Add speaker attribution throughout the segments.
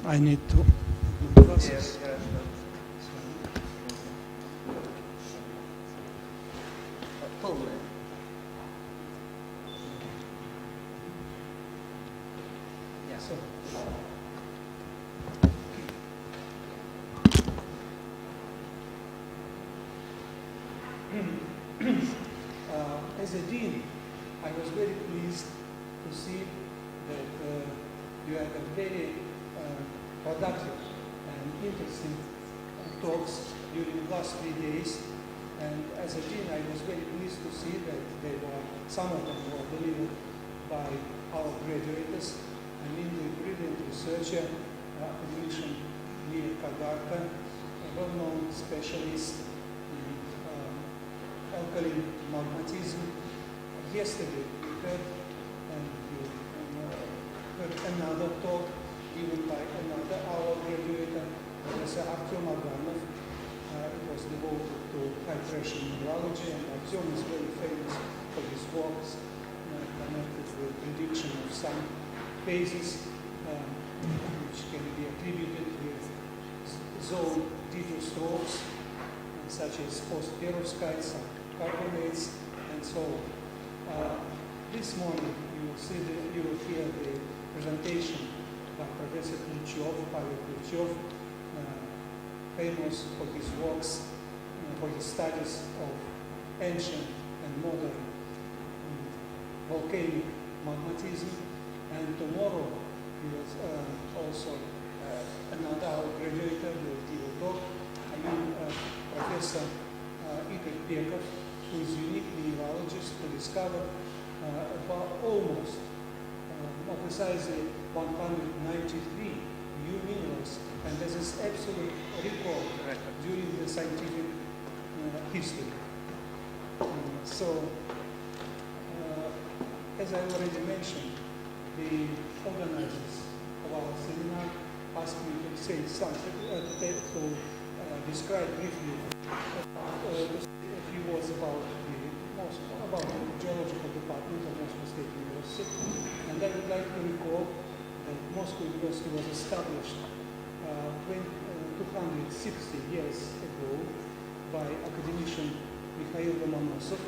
Speaker 1: I need to process. As a dean, I was very pleased to see that you had a very productive and interesting talks during the last 3 days. And as a dean, I was very pleased to see that some of them were delivered by our graduates. I mean, the brilliant researcher, academician Nia Kadarka, a well-known specialist in alkaline magmatism. Yesterday we heard another talk given by another our graduate, Professor Artyom Aganov. It was devoted to high-pressure mineralogy, and Artyom is very famous for his works connected with prediction of some phases which can be attributed with zone D2 strokes, such as post-perovskites, carbonates, and so on. This morning you will hear the presentation by Professor Pavel Klitschov, famous for his works, for his studies of ancient and modern volcanic magmatism. And tomorrow he was also another our graduate will give a talk. I mean Professor Igor Pekov, who is a unique mineralogist who discovered about almost, more precisely, 193 new minerals, and this is absolute record during the scientific history. As I already mentioned, the organizers of our seminar asked me to say something, to describe briefly a few words about the geological department of Moscow State University. And I would like to recall that Moscow University was established 260 years ago by academician Mikhail Lomonosov.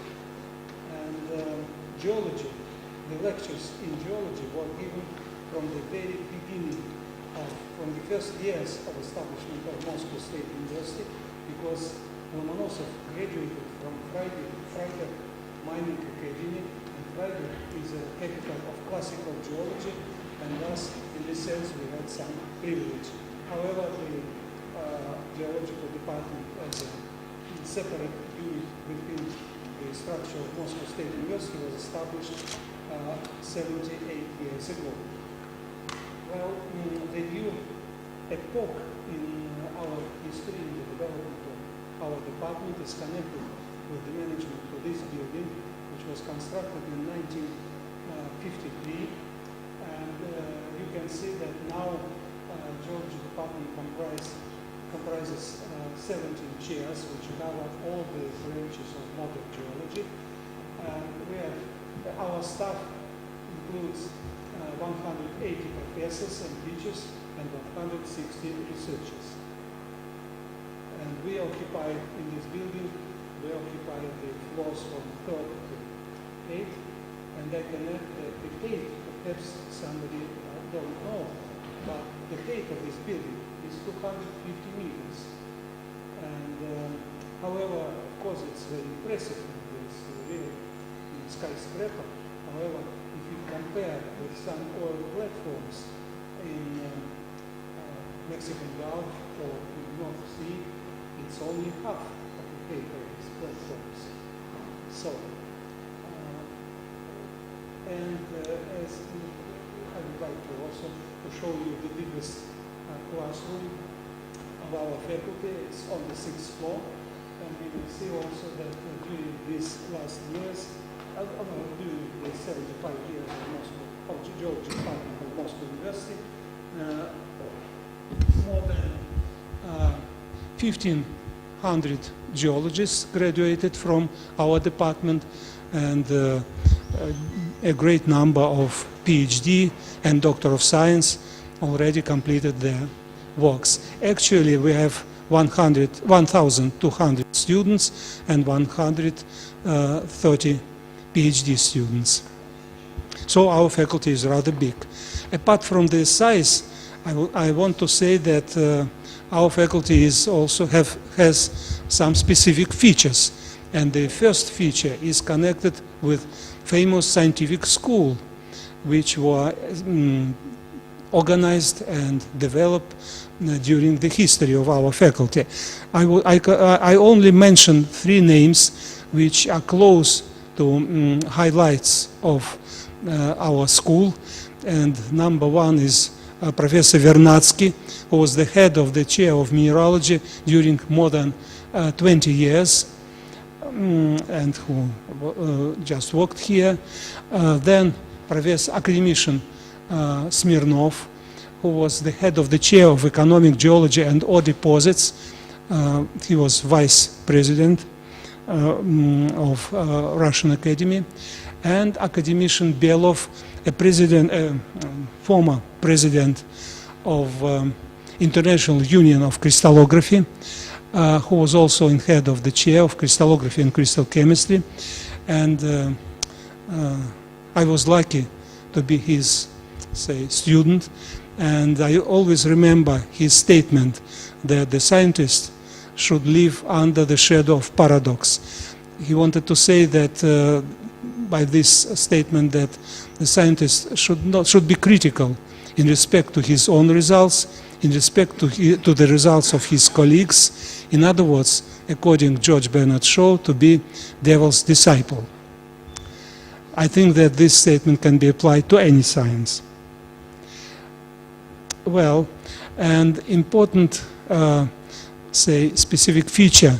Speaker 1: And geology, the lectures in geology were given from the very beginning from the first years of establishment of Moscow State University, because Lomonosov graduated from Freiberg Mining Academy, and Freiberg is a capital of classical geology, and thus, in this sense, we had some privilege. However, the geological department as a separate unit within the structure of Moscow State University was established 78 years ago. Well, the new epoch in our history, in the development of our department, is connected with the management of this building, which was constructed in 1953. And you can see that now geology department comprises 17 chairs, which cover all the branches of modern geology. And our staff includes 180 professors and teachers and 160 researchers. And we occupy, in this building, the floors from 3rd to 8th. And I can add that the height, perhaps somebody don't know, but the height of this building is 250 meters. And however, of course, it's very impressive, it's really skyscraper. However, if you compare with some oil platforms in Mexican Gulf or in North Sea, it's only half of the height of these platforms. So, as I would like to also show you the biggest classroom of our faculty. It's on the 6th floor, and you will see also that during these last years, during the 75 years of the geology department of Moscow University, more than 1,500 geologists graduated from our department, and a great number of PhD and Doctor of Science already completed their works. Actually, we have 1,200 students and 130 PhD students. So our faculty is rather big. Apart from the size, I want to say that our faculty is also has some specific features. And the first feature is connected with famous scientific school, which were organized and developed during the history of our faculty. I only mention 3 names which are close to highlights of our school. And number 1 is Professor Vernadsky, who was the head of the chair of mineralogy during more than 20 years, and who just worked here. Then Professor Academician Smirnov, who was the head of the chair of economic geology and ore deposits. He was vice president of Russian Academy. And Academician Belov, a former president of International Union of Crystallography, who was also in head of the chair of crystallography and crystal chemistry. And I was lucky to be his, student. And I always remember his statement that the scientist should live under the shadow of paradox. He wanted to say that by this statement that the scientist should be critical in respect to his own results, in respect to the results of his colleagues. In other words, according to George Bernard Shaw, to be devil's disciple. I think that this statement can be applied to any science. Well, and important, specific feature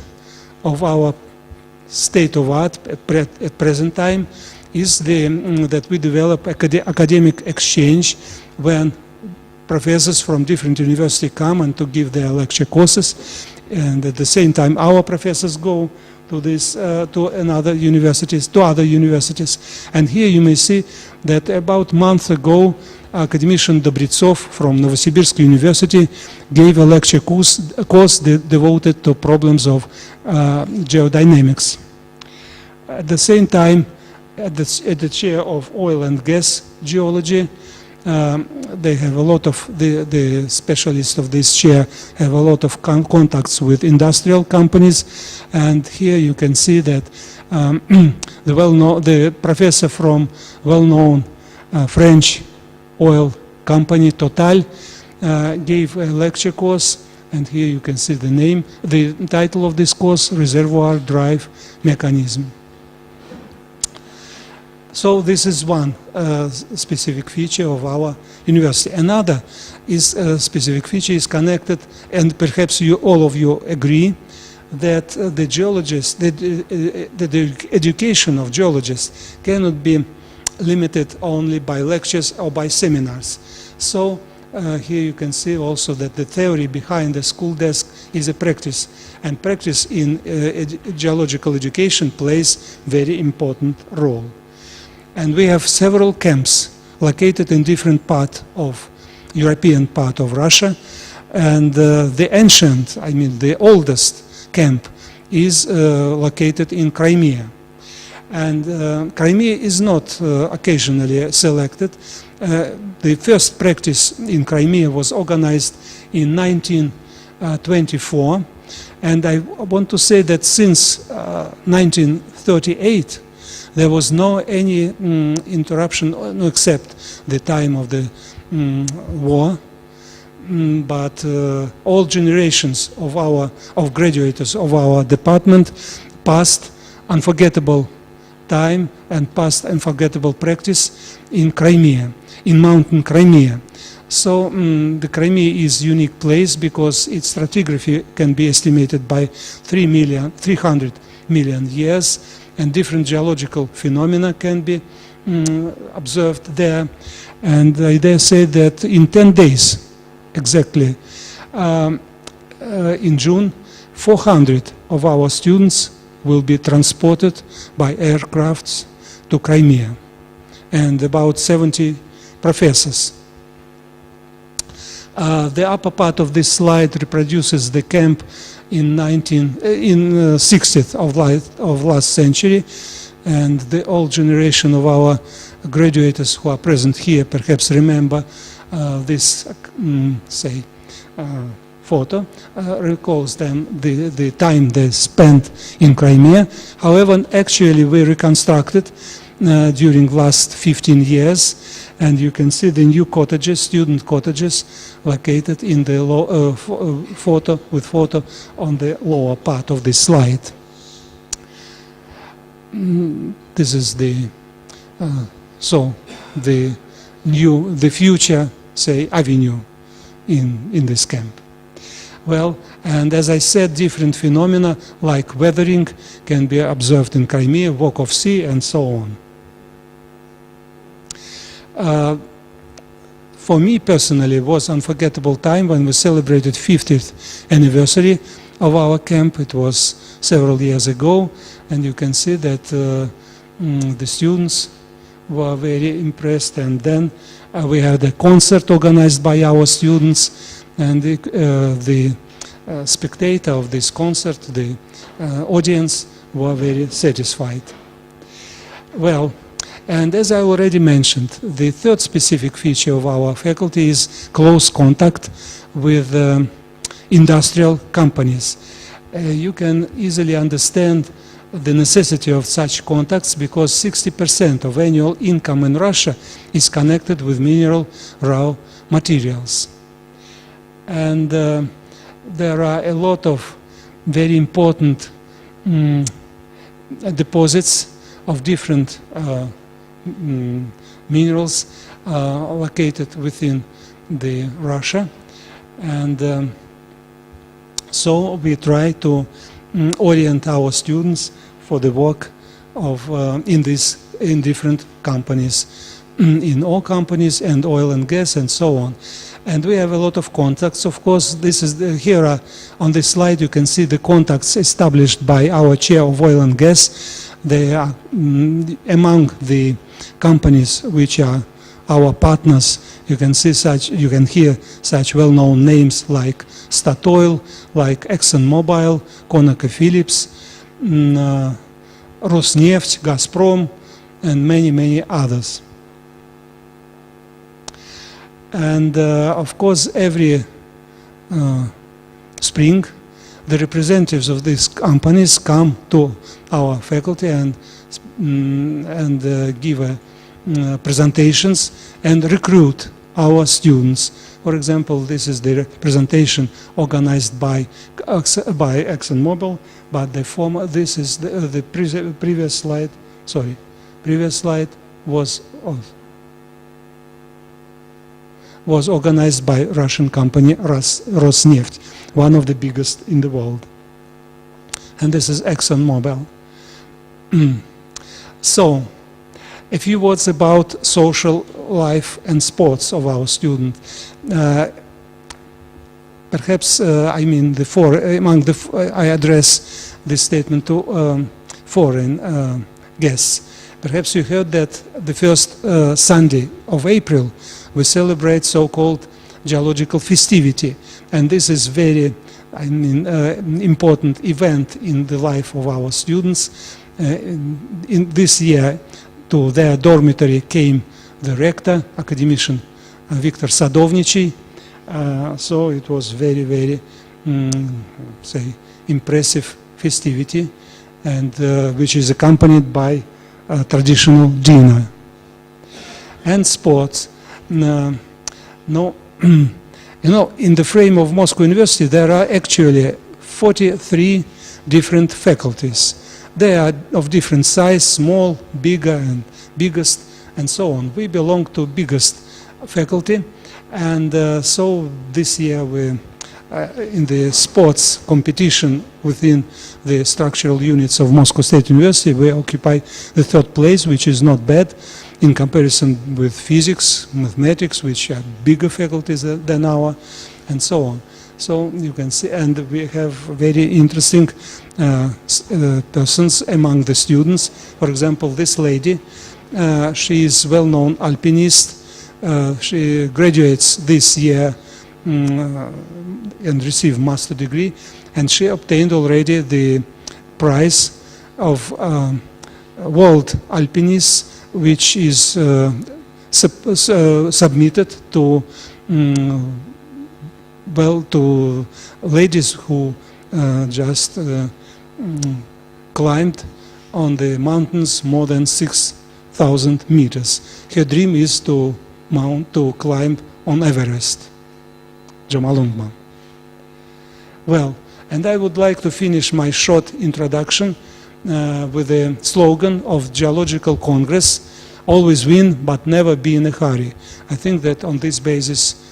Speaker 1: of our state of art at present time is that we develop academic exchange when professors from different universities come and to give their lecture courses, and at the same time our professors go to other universities. And here you may see that about a month ago, academician Dobritsov from Novosibirsk University gave a lecture course devoted to problems of geodynamics. At the same time, at the chair of oil and gas geology, they have a lot of, the specialists of this chair have a lot of contacts with industrial companies. And here you can see that the professor from well-known French oil company Total gave a lecture course, and here you can see the title of this course, Reservoir Drive Mechanism. So this is one specific feature of our university. Another specific feature is connected, and perhaps all of you agree, that the geologists, the education of geologists cannot be limited only by lectures or by seminars. So here you can see also that the theory behind the school desk is a practice, and practice in geological education plays very important role. And we have several camps located in different part of European part of Russia, and the oldest camp is located in Crimea. And Crimea is not occasionally selected. The first practice in Crimea was organized in 1924, and I want to say that since 1938 there was no any interruption, except the time of the war. But all generations of graduates of our department passed unforgettable time and passed unforgettable practice in Crimea, in mountain Crimea. So the Crimea is a unique place because its stratigraphy can be estimated by 300 million years, and different geological phenomena can be observed there. And I dare say that in 10 days, exactly, in June, 400 of our students will be transported by aircrafts to Crimea, and about 70 professors. The upper part of this slide reproduces the camp in 60th of last century, and the old generation of our graduates who are present here perhaps remember this, say, photo, recalls them the time they spent in Crimea. However, actually we reconstructed during last 15 years, and you can see the new cottages, student cottages, located in the photo on the lower part of this slide. This is the the future, say, avenue in this camp. Well, and as I said, different phenomena like weathering can be observed in Crimea, walk of sea, and so on. For me personally, it was an unforgettable time when we celebrated 50th anniversary of our camp. It was several years ago, and you can see that the students were very impressed. And then we had a concert organized by our students, and the spectator of this concert, the audience, were very satisfied. Well, and as I already mentioned, the third specific feature of our faculty is close contact with industrial companies. You can easily understand the necessity of such contacts because 60% of annual income in Russia is connected with mineral raw materials. And there are a lot of very important deposits of different minerals located within Russia, and so we try to orient our students for the work of in different companies, in oil companies and oil and gas and so on. And we have a lot of contacts. Of course, this is here on this slide you can see the contacts established by our chair of oil and gas. They are among the companies which are our partners. You can see you can hear such well-known names like Statoil, like ExxonMobil, ConocoPhillips, Rosneft, Gazprom, and many others. And of course, every spring, the representatives of these companies come to our faculty and give presentations and recruit our students. For example, this is the presentation organized by ExxonMobil, but the former, this is the previous slide. Sorry, previous slide was organized by Russian company Rosneft, one of the biggest in the world. And this is ExxonMobil. So, a few words about social life and sports of our students. Perhaps, I mean, I address this statement to foreign guests. Perhaps you heard that the first Sunday of April we celebrate so-called geological festivity, and this is very, important event in the life of our students. In this year, to their dormitory came the rector, academician Viktor Sadovnichiy. So it was very, say, impressive festivity, and which is accompanied by traditional dinner. And sports. In the frame of Moscow University, there are actually 43 different faculties. They are of different size, small, bigger, and biggest, and so on. We belong to biggest faculty, and so this year we, in the sports competition within the structural units of Moscow State University, we occupy the third place, which is not bad in comparison with physics, mathematics, which are bigger faculties than our, and so on. So you can see, and we have very interesting persons among the students. For example, this lady, she is well-known alpinist. She graduates this year and receive master degree, and she obtained already the prize of world alpinist, which is submitted to to ladies who just climbed on the mountains more than 6,000 meters. Her dream is to climb on Everest. Jamalungman. Well, and I would like to finish my short introduction with the slogan of Geological Congress: always win, but never be in a hurry. I think that on this basis